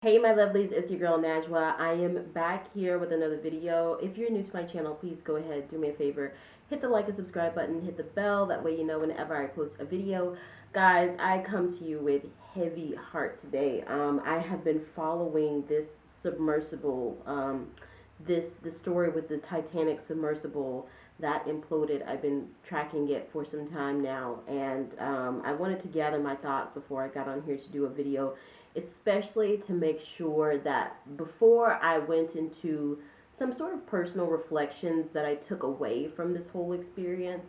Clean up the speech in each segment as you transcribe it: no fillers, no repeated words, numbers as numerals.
Hey my lovelies, it's your girl Najwa. I am back here with another video. If you're new to my channel, please go ahead, do me a favor, hit the like and subscribe button, hit the bell, that way you know whenever I post a video. Guys, I come to you with heavy heart today. I have been following this submersible, the story with the Titanic submersible that imploded. I've been tracking it for some time now, and I wanted to gather my thoughts before I got on here to do a video, especially to make sure that before I went into some sort of personal reflections that I took away from this whole experience,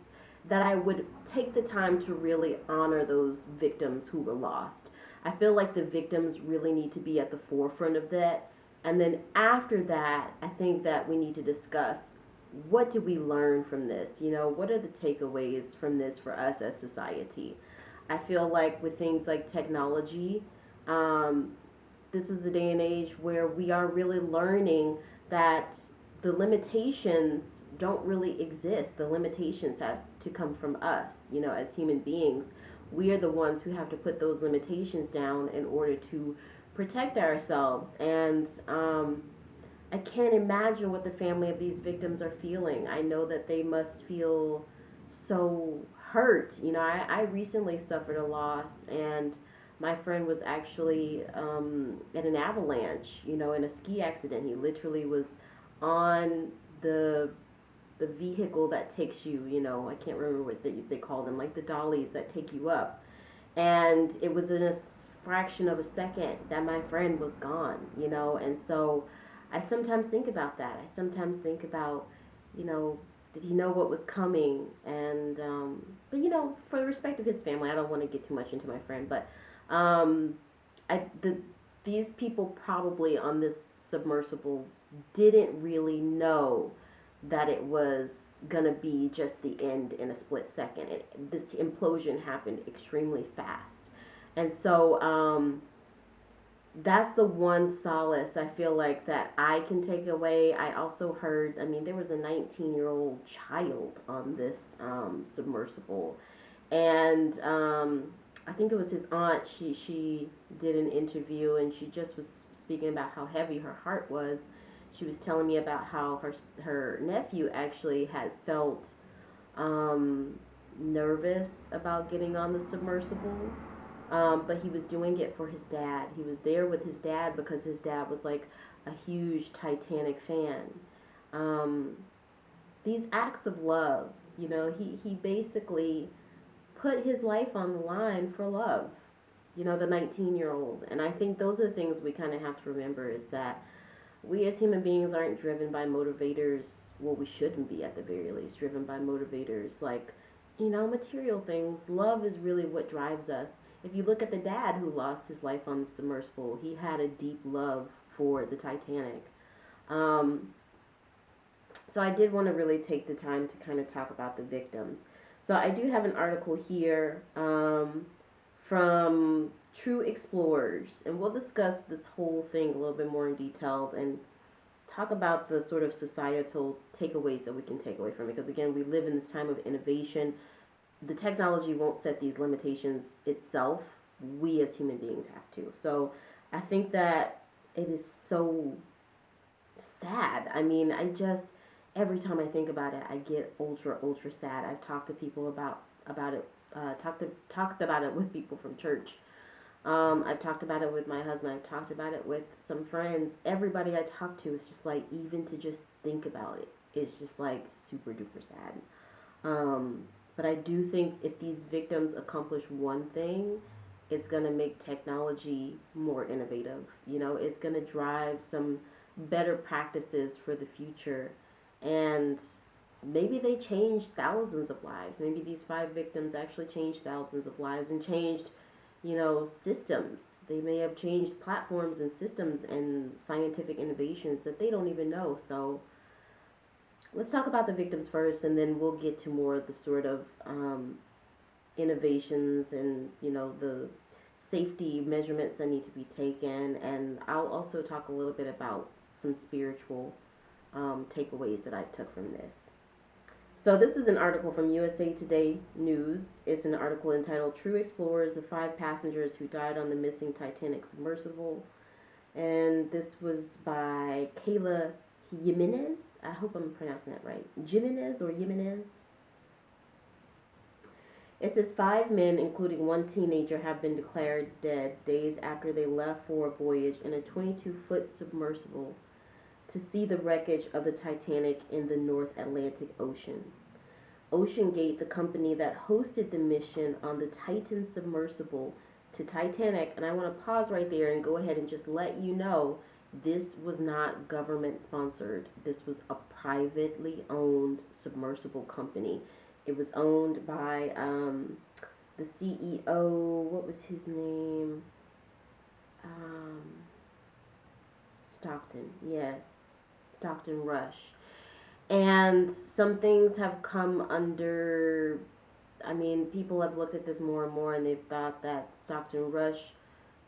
that I would take the time to really honor those victims who were lost. I feel like the victims really need to be at the forefront of that. And then after that, I think that we need to discuss, what did we learn from this? What are the takeaways from this for us as society? I feel like with things like technology, um, this is a day and age where we are really learning that the limitations don't really exist. The limitations have to come from us, as human beings. We are the ones who have to put those limitations down in order to protect ourselves. And I can't imagine what the family of these victims are feeling. I know that they must feel so hurt. I recently suffered a loss, and my friend was actually at an avalanche, in a ski accident. He literally was on the the vehicle that takes you, I can't remember what they call them, like the dollies that take you up. And it was in a fraction of a second that my friend was gone, and so I sometimes think about that. I sometimes think about, you know, did he know what was coming? And but for the respect of his family, I don't want to get too much into my friend, but um, these people probably on this submersible didn't really know that it was gonna be just the end in a split second. This implosion happened extremely fast, and so that's the one solace I feel like that I can take away. I also heard, I mean, there was a 19-year-old child on this submersible, and I think it was his aunt. She did an interview, and she just was speaking about how heavy her heart was. She was telling me about how her nephew actually had felt um, nervous about getting on the submersible, but he was doing it for his dad. He was there with his dad because his dad was like a huge Titanic fan. Um, these acts of love, he basically put his life on the line for love, the 19-year-old. And I think those are the things we kind of have to remember, is that we as human beings aren't driven by motivators. Well, we shouldn't be, at the very least, driven by motivators like, material things. Love is really what drives us. If you look at the dad who lost his life on the submersible, he had a deep love for the Titanic. Um, so I did want to really take the time to kind of talk about the victims. So I do have an article here from True Explorers, and we'll discuss this whole thing a little bit more in detail and talk about the sort of societal takeaways that we can take away from it. Because again, we live in this time of innovation. The technology won't set these limitations itself. We as human beings have to. So I think that it is so sad. I mean, every time I think about it, I get ultra sad. I've talked to people about it. Talked about it with people from church. I've talked about it with my husband. I've talked about it with some friends. Everybody I talk to is just like, even to just think about it, it's just like super duper sad. But I do think if these victims accomplish one thing, it's going to make technology more innovative. It's going to drive some better practices for the future. And maybe they changed thousands of lives. Maybe these 5 victims actually changed thousands of lives and changed, systems. They may have changed platforms and systems and scientific innovations that they don't even know. So let's talk about the victims first, and then we'll get to more of the sort of innovations and, the safety measurements that need to be taken. And I'll also talk a little bit about some spiritual takeaways that I took from this. So this is an article from USA Today News. It's an article entitled "True Explorers: The 5 Passengers Who Died on the Missing Titanic Submersible." And this was by Kayla Jimenez. I hope I'm pronouncing that right. Jimenez or Jimenez. It says 5 men, including one teenager, have been declared dead days after they left for a voyage in a 22-foot submersible to see the wreckage of the Titanic in the North Atlantic Ocean. Oceangate, the company that hosted the mission on the Titan submersible to Titanic, and I want to pause right there and go ahead and just let you know this was not government sponsored. This was a privately owned submersible company. It was owned by the CEO. What was his name? Um, Stockton. Yes, stocktonrush. And some things have come under. I mean, people have looked at this more and more, and they've thought that stocktonrush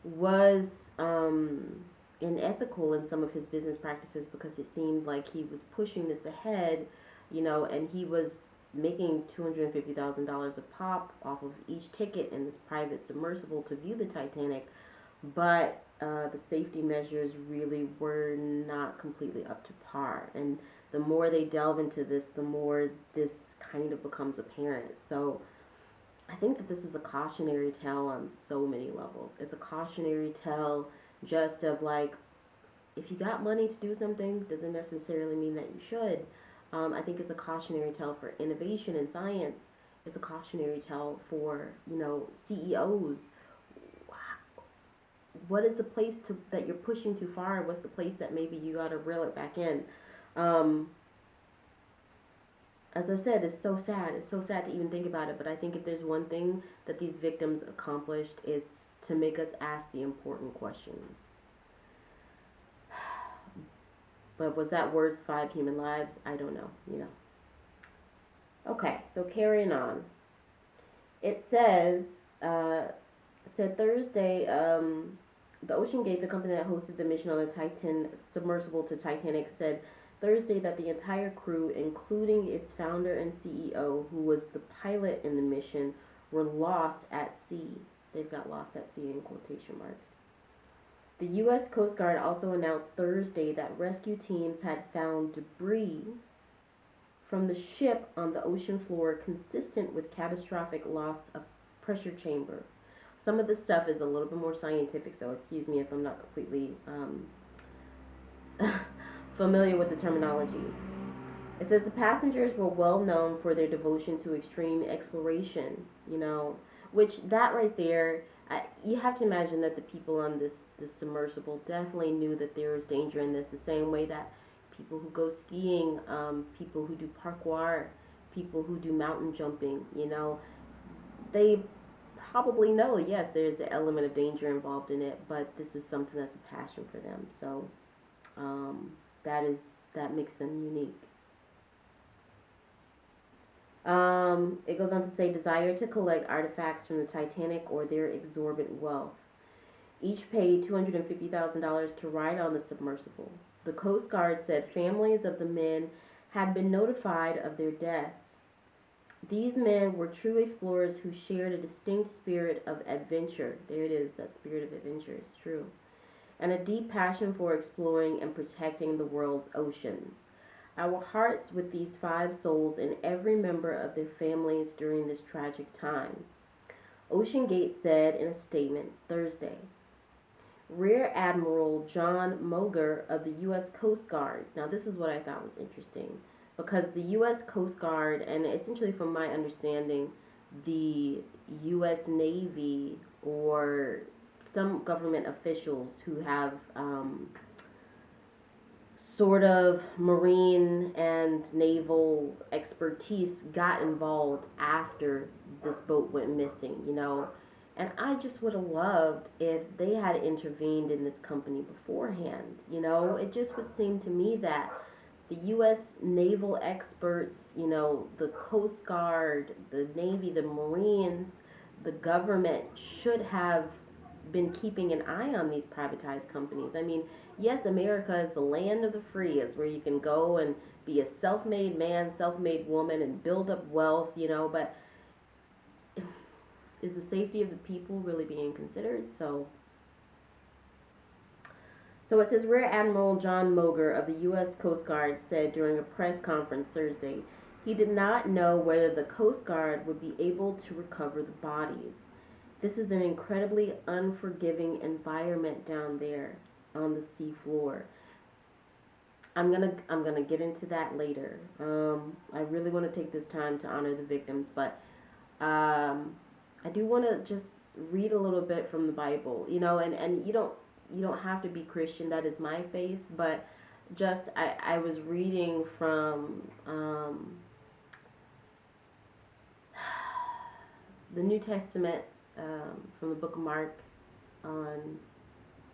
was unethical in some of his business practices because it seemed like he was pushing this ahead, and he was making $250,000 a pop off of each ticket in this private submersible to view the Titanic, but the safety measures really were not completely up to par. And the more they delve into this, the more this kind of becomes apparent. So I think that this is a cautionary tale on so many levels. It's a cautionary tale just of like, if you got money to do something, doesn't necessarily mean that you should. I think it's a cautionary tale for innovation in science. It's a cautionary tale for, CEOs. What is the place that you're pushing too far? What's the place that maybe you got to reel it back in? As I said, it's so sad. It's so sad to even think about it. But I think if there's one thing that these victims accomplished, it's to make us ask the important questions. But was that worth 5 human lives? I don't know, Okay, so carrying on. It said Thursday, the OceanGate, the company that hosted the mission on the Titan submersible to Titanic, said Thursday that the entire crew, including its founder and CEO, who was the pilot in the mission, were lost at sea. They've got lost at sea in quotation marks. The U.S. Coast Guard also announced Thursday that rescue teams had found debris from the ship on the ocean floor consistent with catastrophic loss of pressure chamber. Some of this stuff is a little bit more scientific, so excuse me if I'm not completely familiar with the terminology. It says the passengers were well known for their devotion to extreme exploration, which that right there, you have to imagine that the people on this submersible definitely knew that there was danger in this, the same way that people who go skiing, people who do parkour, people who do mountain jumping, they probably know, yes, there's an element of danger involved in it, but this is something that's a passion for them. So that makes them unique. It goes on to say desire to collect artifacts from the Titanic or their exorbitant wealth. Each paid $250,000 to ride on the submersible. The Coast Guard said families of the men had been notified of their deaths. These men were true explorers who shared a distinct spirit of adventure. There it is, that spirit of adventure is true. And a deep passion for exploring and protecting the world's oceans. Our hearts with these 5 souls and every member of their families during this tragic time. OceanGate said in a statement Thursday. Rear Admiral John Moger of the U.S. Coast Guard. Now this is what I thought was interesting, because the U.S. Coast Guard, and essentially from my understanding, the U.S. Navy or some government officials who have sort of marine and naval expertise got involved after this boat went missing, And I just would have loved if they had intervened in this company beforehand, It just would seem to me that the U.S. naval experts, the Coast Guard, the Navy, the Marines, the government should have been keeping an eye on these privatized companies. I mean, yes, America is the land of the free. It's where you can go and be a self-made man, self-made woman, and build up wealth, but is the safety of the people really being considered? So So it says Rear Admiral John Moger of the U.S. Coast Guard said during a press conference Thursday he did not know whether the Coast Guard would be able to recover the bodies. This is an incredibly unforgiving environment down there on the sea floor. I'm gonna get into that later. I really want to take this time to honor the victims, but I do want to just read a little bit from the Bible, and you don't have to be Christian. That is my faith, but just I was reading from the New Testament, from the book of Mark on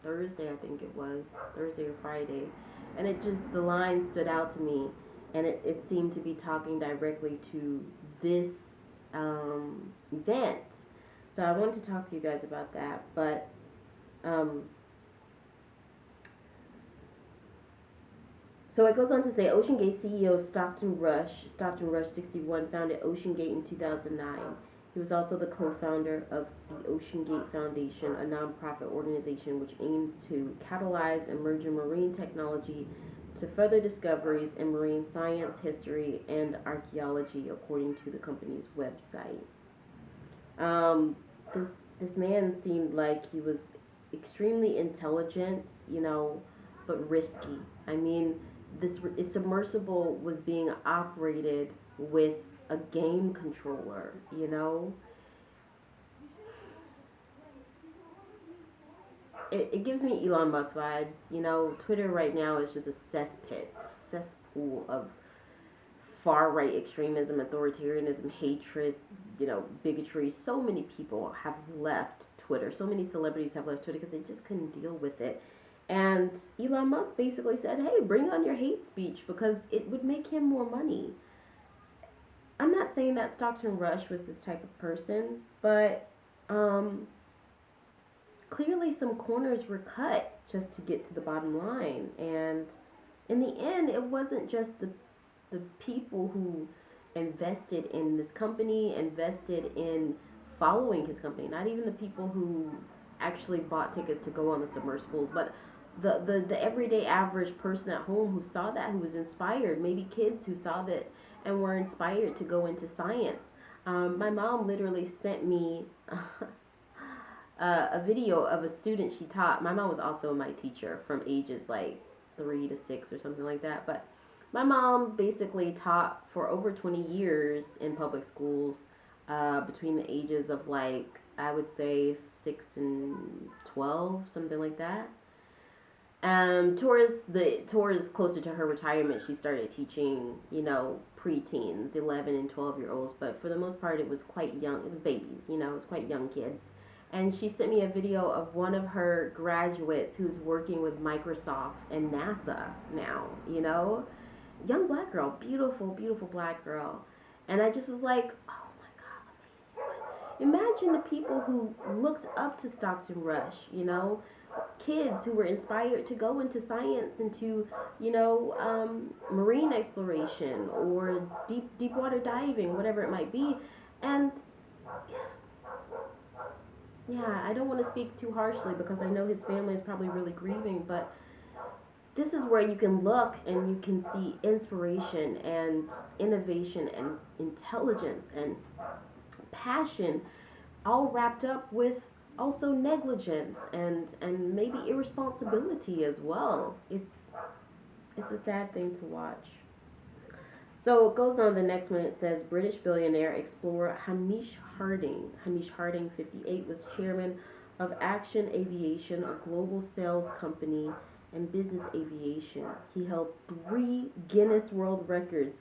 Thursday, I think it was Thursday or Friday, and the line stood out to me, and it seemed to be talking directly to this event. So I wanted to talk to you guys about that, but so it goes on to say OceanGate CEO Stockton Rush 61, founded OceanGate in 2009. He was also the co-founder of the OceanGate Foundation, a nonprofit organization which aims to catalyze emerging marine technology to further discoveries in marine science, history, and archaeology, according to the company's website. This man seemed like he was extremely intelligent, but risky. I mean, this submersible was being operated with a game controller, It gives me Elon Musk vibes. Twitter right now is just a cesspool of far right extremism, authoritarianism, hatred, bigotry. So many people have left Twitter. So many celebrities have left Twitter because they just couldn't deal with it. And Elon Musk basically said, hey, bring on your hate speech because it would make him more money. I'm not saying that Stockton Rush was this type of person, but clearly some corners were cut just to get to the bottom line. And in the end, it wasn't just the people who invested in this company, invested in following his company, not even the people who actually bought tickets to go on the submersibles, but the everyday average person at home who saw that, who was inspired, maybe kids who saw that and were inspired to go into science. My mom literally sent me a video of a student she taught. My mom was also my teacher from ages like 3 to 6 or something like that, but my mom basically taught for over 20 years in public schools, between the ages of I would say 6 and 12, something like that. Towards closer to her retirement, she started teaching, preteens, 11 and 12-year-olds, but for the most part, it was quite young. It was babies, it was quite young kids. And she sent me a video of one of her graduates who's working with Microsoft and NASA now, young black girl, beautiful, beautiful black girl. And I just was like, oh my God, amazing. Imagine the people who looked up to Stockton Rush, kids who were inspired to go into science and to, marine exploration or deep water diving, whatever it might be. And yeah, I don't want to speak too harshly because I know his family is probably really grieving, but this is where you can look and you can see inspiration and innovation and intelligence and passion all wrapped up with also negligence and maybe irresponsibility as well. It's a sad thing to watch. So it goes on, the next one, it says British billionaire explorer Hamish Harding 58 was chairman of Action Aviation, a global sales company and business aviation. He held 3 Guinness World Records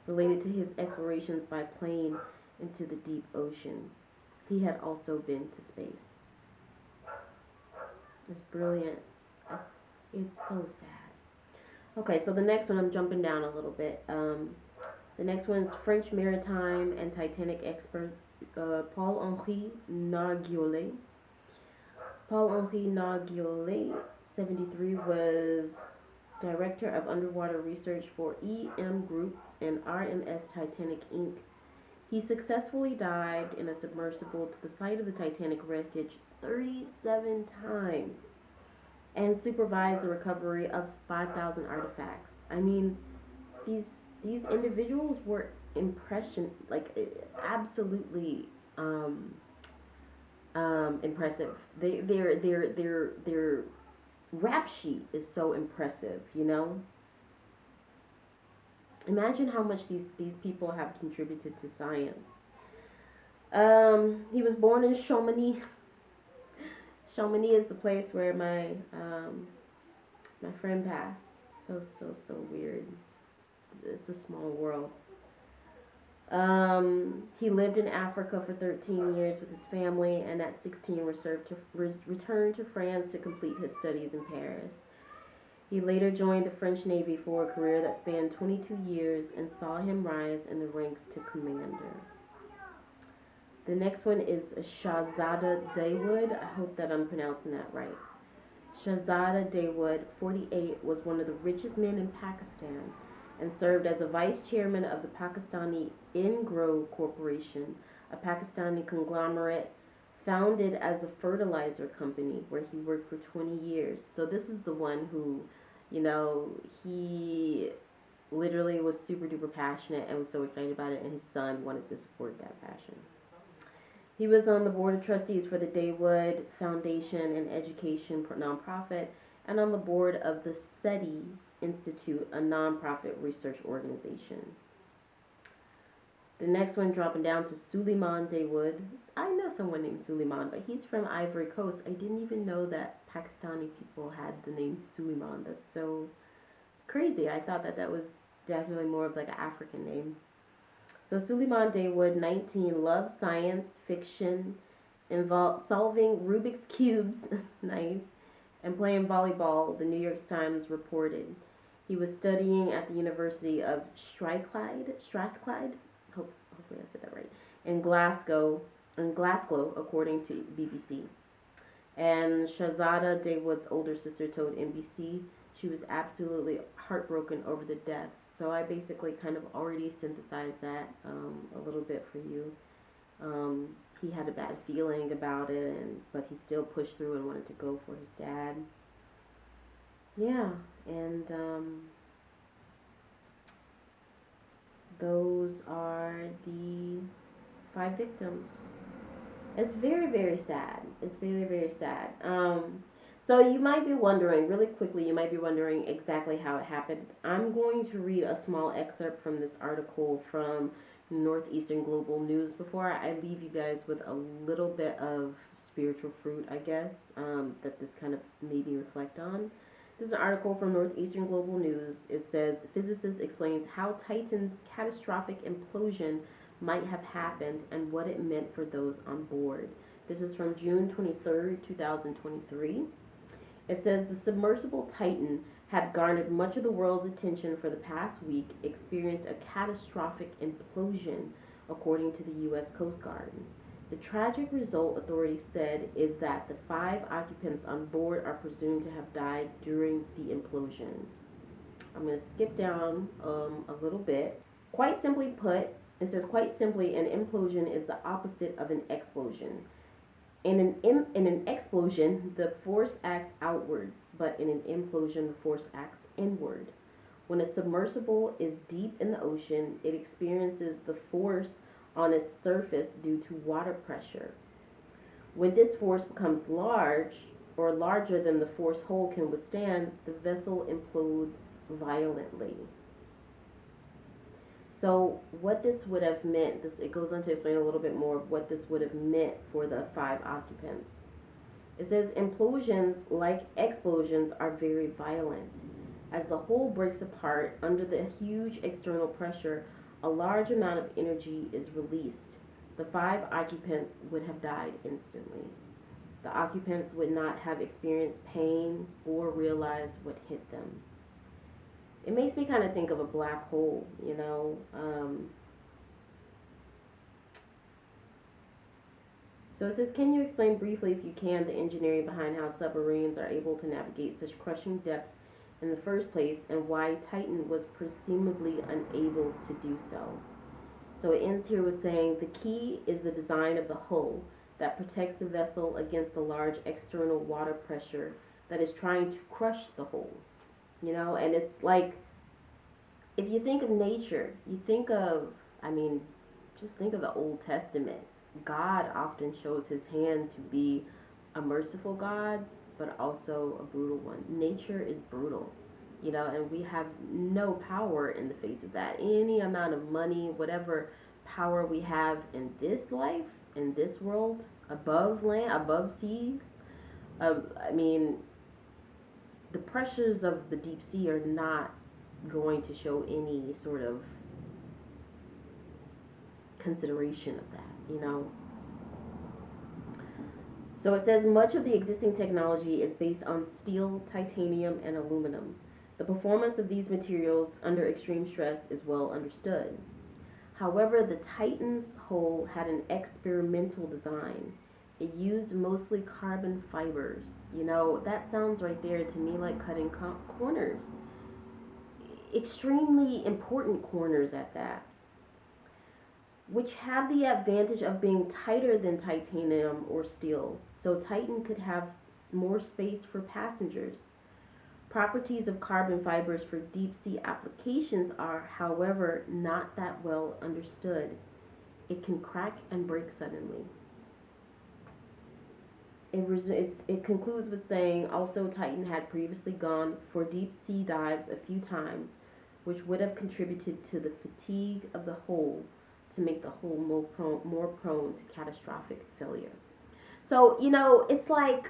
related to his explorations by plane into the deep ocean. He had also been to space. It's brilliant. It's so sad. Okay, so the next one, I'm jumping down a little bit. The next one is French maritime and Titanic expert Paul-Henri Narguillet. Paul-Henri Narguillet, 73, was director of underwater research for EM Group and RMS Titanic Inc. He successfully dived in a submersible to the site of the Titanic wreckage 37 times. and supervised the recovery of 5,000 artifacts. I mean, these these individuals were absolutely um, impressive. Their rap sheet is so impressive. You know, imagine how much these people have contributed to science. He was born in Chamonix. Chamonix is the place where my friend passed. So weird. It's a small world. He lived in Africa for 13 years with his family, and at 16 returned to France to complete his studies in Paris. He later joined the French Navy for a career that spanned 22 years and saw him rise in the ranks to commander. The next one is Shahzada Dawood. I hope that I'm pronouncing that right. Shahzada Dawood, 48, was one of the richest men in Pakistan and served as a vice chairman of the Pakistani Engro Corporation, a Pakistani conglomerate founded as a fertilizer company where he worked for 20 years. So this is the one who, he literally was super duper passionate and was so excited about it, and his son wanted to support that passion. He was on the board of trustees for the Dawood Foundation and Education nonprofit, and on the board of the SETI Institute, a nonprofit research organization. The next one, dropping down to Suleiman Dawood. I know someone named Suleiman, but he's from Ivory Coast. I didn't even know that Pakistani people had the name Suleiman. That's so crazy. I thought that was definitely more of like an African name. So Suleiman Dawood, 19, loves science fiction, solving Rubik's Cubes, nice, and playing volleyball, the New York Times reported. He was studying at the University of Strathclyde, hopefully I said that right, in Glasgow, according to BBC. And Shahzada Dawood's older sister told NBC she was absolutely heartbroken over the deaths. So I basically kind of already synthesized that a little bit for you. He had a bad feeling about it, but he still pushed through and wanted to go for his dad. Yeah, and those are the 5 victims. It's very, very sad. It's very, very sad. So you might be wondering, really quickly, exactly how it happened. I'm going to read a small excerpt from this article from Northeastern Global News before I leave you guys with a little bit of spiritual fruit, I guess, that this kind of made me reflect on. This is an article from Northeastern Global News. It says, physicist explains how Titan's catastrophic implosion might have happened and what it meant for those on board. This is from June 23rd, 2023. It says the submersible Titan had garnered much of the world's attention for the past week, experienced a catastrophic implosion, according to the U.S. Coast Guard. The tragic result, authorities said, is that the 5 occupants on board are presumed to have died during the implosion. I'm going to skip down a little bit. Quite simply put, it says, quite simply, an implosion is the opposite of an explosion. In an explosion, the force acts outwards, but in an implosion, the force acts inward. When a submersible is deep in the ocean, it experiences the force on its surface due to water pressure. When this force becomes large, or larger than the force hull can withstand, the vessel implodes violently. So what this would have meant, it goes on to explain a little bit more of what this would have meant for the 5 occupants. It says implosions, like explosions, are very violent. As the hull breaks apart under the huge external pressure, a large amount of energy is released. The 5 occupants would have died instantly. The occupants would not have experienced pain or realized what hit them. It makes me kind of think of a black hole, So it says, can you explain briefly, if you can, the engineering behind how submarines are able to navigate such crushing depths in the first place, and why Titan was presumably unable to do so? So it ends here with saying, the key is the design of the hull that protects the vessel against the large external water pressure that is trying to crush the whole, and it's like, if you think of nature, you think of, I mean, just think of the Old Testament. God often shows his hand to be a merciful God, but also a brutal one. Nature is brutal, and we have no power in the face of that. Any amount of money, whatever power we have in this life, in this world, above land, above sea, I mean, the pressures of the deep sea are not going to show any sort of consideration of that. So it says much of the existing technology is based on steel, titanium, and aluminum. The performance of these materials under extreme stress is well understood. However, the Titan's hull had an experimental design. It used mostly carbon fibers. That sounds right there to me like cutting corners. Extremely important corners at that, which have the advantage of being tighter than titanium or steel, so Titan could have more space for passengers. Properties of carbon fibers for deep sea applications are, however, not that well understood. It can crack and break suddenly. It concludes with saying, also Titan had previously gone for deep sea dives a few times, which would have contributed to the fatigue of the hull to make the hull more prone to catastrophic failure. So, it's like,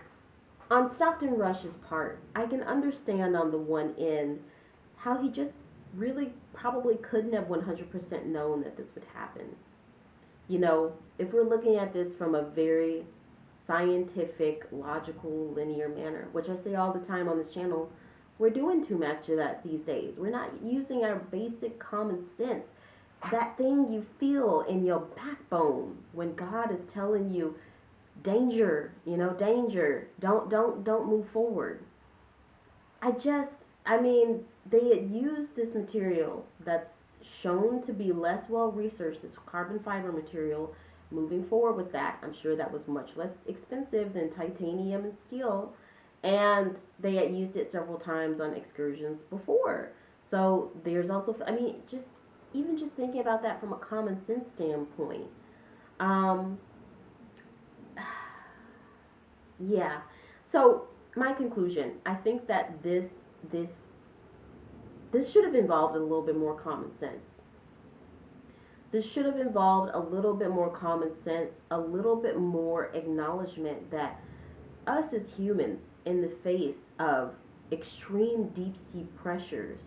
on Stockton Rush's part, I can understand on the one end how he just really probably couldn't have 100% known that this would happen. If we're looking at this from a very scientific, logical, linear manner, which I say all the time on this channel, we're doing too much of that these days. We're not using our basic common sense. That thing you feel in your backbone when God is telling you, danger, danger, don't move forward. They had used this material that's shown to be less well researched, this carbon fiber material. Moving forward with that, I'm sure that was much less expensive than titanium and steel, and they had used it several times on excursions before. So there's also, just thinking about that from a common sense standpoint. Yeah. So my conclusion, I think that this should have involved a little bit more common sense. This should have involved a little bit more common sense, a little bit more acknowledgement that us as humans, in the face of extreme deep sea pressures,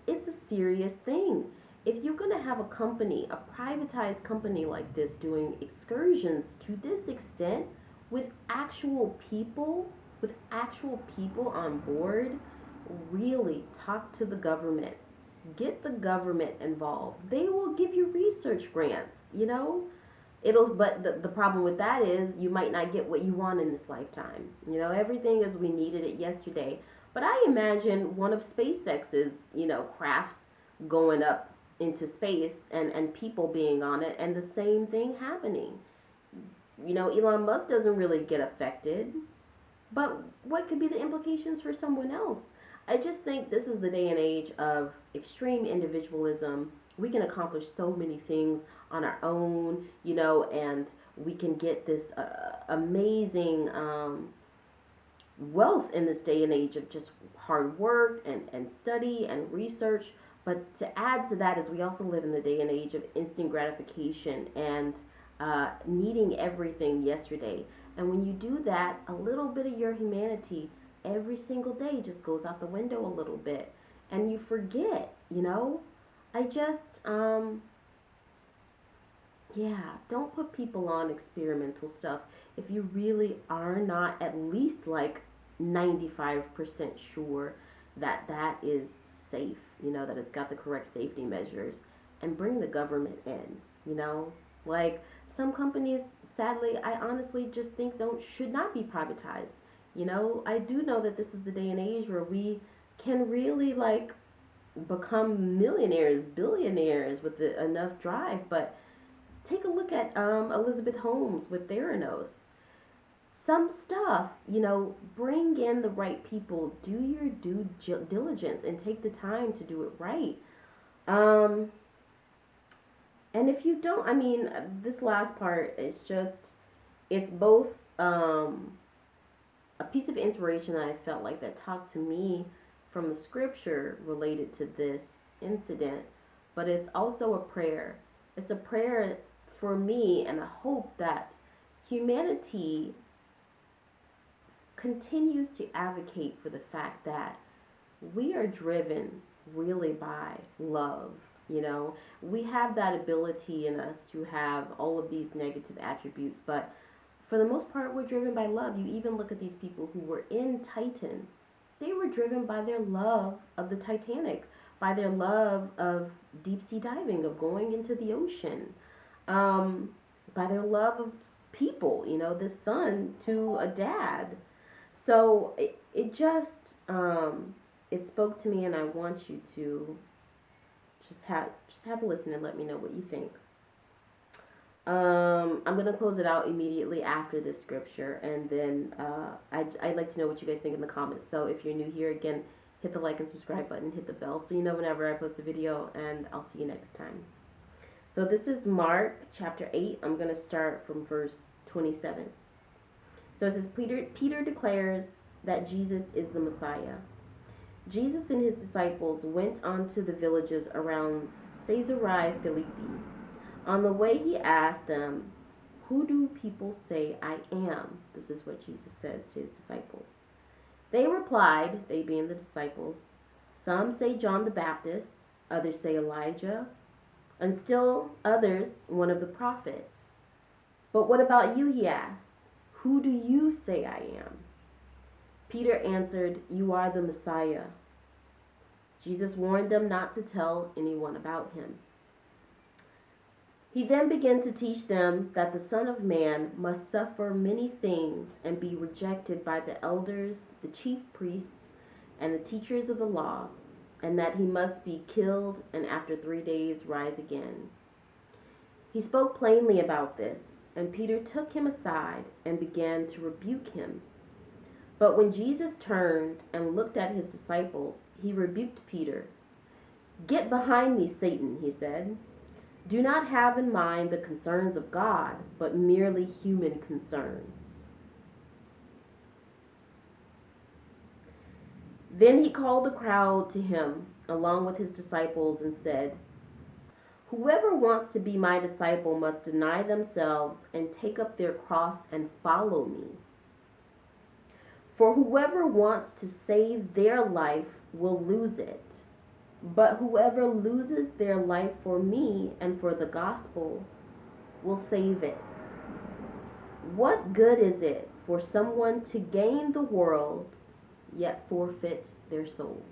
it's a serious thing. If you're going to have a company, a privatized company like this, doing excursions to this extent with actual people on board, really talk to the government. Get the government involved. They will give you research grants, but the problem with that is you might not get what you want in this lifetime. Everything is, we needed it yesterday. But I imagine one of SpaceX's, crafts going up into space and people being on it, and the same thing happening. Elon Musk doesn't really get affected, but what could be the implications for someone else? I just think this is the day and age of extreme individualism. We can accomplish so many things on our own, and we can get this amazing wealth in this day and age of just hard work and study and research. But to add to that is, we also live in the day and age of instant gratification and needing everything yesterday. And when you do that, a little bit of your humanity every single day just goes out the window a little bit, and you forget. I just don't put people on experimental stuff if you really are not at least like 95% sure that that is safe, that it's got the correct safety measures, and bring the government in. Like, some companies, sadly, I honestly just think should not be privatized. I do know that this is the day and age where we can really become millionaires, billionaires with enough drive. But take a look at Elizabeth Holmes with Theranos. some stuff, bring in the right people, do your due diligence, and take the time to do it right. Um, and if you don't, this last part is just, it's both um, a piece of inspiration that I felt like that talked to me from the scripture related to this incident, but it's also a prayer. It's a prayer for me and a hope that humanity continues to advocate for the fact that we are driven really by love. We have that ability in us to have all of these negative attributes, but for the most part, we're driven by love. You even look at these people who were in Titan. They were driven by their love of the Titanic, by their love of deep sea diving, of going into the ocean, by their love of people, the son to a dad. So it just, it spoke to me, and I want you to just have a listen and let me know what you think. I'm going to close it out immediately after this scripture, and then I'd like to know what you guys think in the comments. So if you're new here, again, hit the like and subscribe button, hit the bell so you know whenever I post a video, and I'll see you next time. So this is Mark chapter 8. I'm going to start from verse 27. So it says, Peter declares that Jesus is the Messiah. Jesus and his disciples went on to the villages around Caesarea Philippi. On the way, he asked them, "Who do people say I am?" This is what Jesus says to his disciples. They replied, they being the disciples, "Some say John the Baptist, others say Elijah, and still others one of the prophets." "But what about you?" he asked. "Who do you say I am?" Peter answered, "You are the Messiah." Jesus warned them not to tell anyone about him. He then began to teach them that the Son of Man must suffer many things and be rejected by the elders, the chief priests, and the teachers of the law, and that he must be killed and after 3 days rise again. He spoke plainly about this, and Peter took him aside and began to rebuke him. But when Jesus turned and looked at his disciples, he rebuked Peter. "Get behind me, Satan," he said. "Do not have in mind the concerns of God, but merely human concerns." Then he called the crowd to him, along with his disciples, and said, "Whoever wants to be my disciple must deny themselves and take up their cross and follow me. For whoever wants to save their life will lose it. But whoever loses their life for me and for the gospel will save it. What good is it for someone to gain the world, yet forfeit their soul?"